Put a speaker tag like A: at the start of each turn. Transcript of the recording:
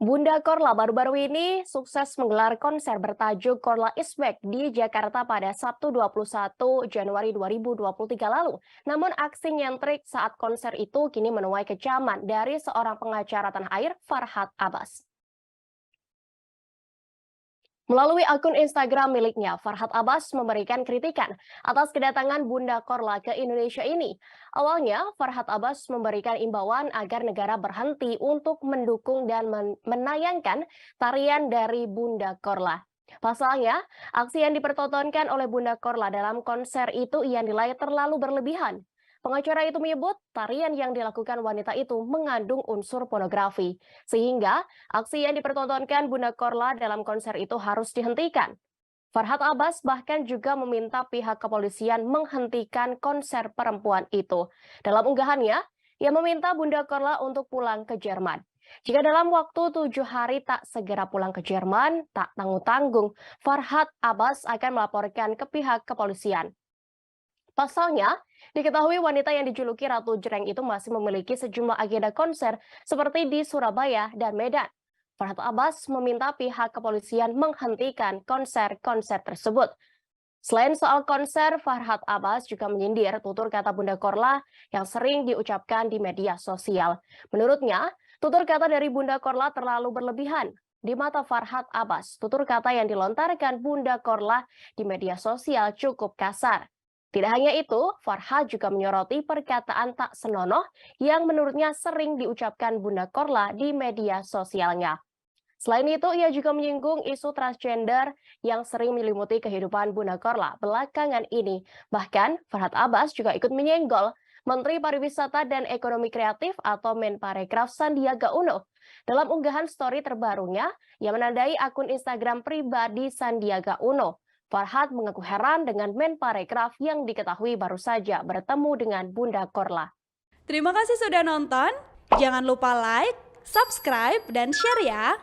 A: Bunda Korla baru-baru ini sukses menggelar konser bertajuk Korla Is Back di Jakarta pada Sabtu 21 Januari 2023 lalu. Namun aksi nyentrik saat konser itu kini menuai kecaman dari seorang pengacara tanah air, Farhad Abbas. Melalui akun Instagram miliknya, Farhad Abbas memberikan kritikan atas kedatangan Bunda Korla ke Indonesia ini. Awalnya, Farhad Abbas memberikan imbauan agar negara berhenti untuk mendukung dan menayangkan tarian dari Bunda Korla. Pasalnya, aksi yang dipertontonkan oleh Bunda Korla dalam konser itu ia nilai terlalu berlebihan. Pengacara itu menyebut tarian yang dilakukan wanita itu mengandung unsur pornografi, sehingga aksi yang dipertontonkan Bunda Korla dalam konser itu harus dihentikan. Farhad Abbas bahkan juga meminta pihak kepolisian menghentikan konser perempuan itu. Dalam unggahannya, ia meminta Bunda Korla untuk pulang ke Jerman. Jika dalam waktu 7 hari tak segera pulang ke Jerman, tak tanggung-tanggung, Farhad Abbas akan melaporkan ke pihak kepolisian. Pasalnya, diketahui wanita yang dijuluki Ratu Jreng itu masih memiliki sejumlah agenda konser seperti di Surabaya dan Medan. Farhad Abbas meminta pihak kepolisian menghentikan konser-konser tersebut. Selain soal konser, Farhad Abbas juga menyindir tutur kata Bunda Korla yang sering diucapkan di media sosial. Menurutnya, tutur kata dari Bunda Korla terlalu berlebihan. Di mata Farhad Abbas, tutur kata yang dilontarkan Bunda Korla di media sosial cukup kasar. Tidak hanya itu, Farhad juga menyoroti perkataan tak senonoh yang menurutnya sering diucapkan Bunda Korla di media sosialnya. Selain itu, ia juga menyinggung isu transgender yang sering menyelimuti kehidupan Bunda Korla belakangan ini. Bahkan, Farhad Abbas juga ikut menyenggol Menteri Pariwisata dan Ekonomi Kreatif atau Menparekraf Sandiaga Uno. Dalam unggahan story terbarunya, ia menandai akun Instagram pribadi Sandiaga Uno. Farhad mengaku heran dengan Menparekraf yang diketahui baru saja bertemu dengan Bunda Korla.
B: Terima kasih sudah nonton. Jangan lupa like, subscribe, dan share ya.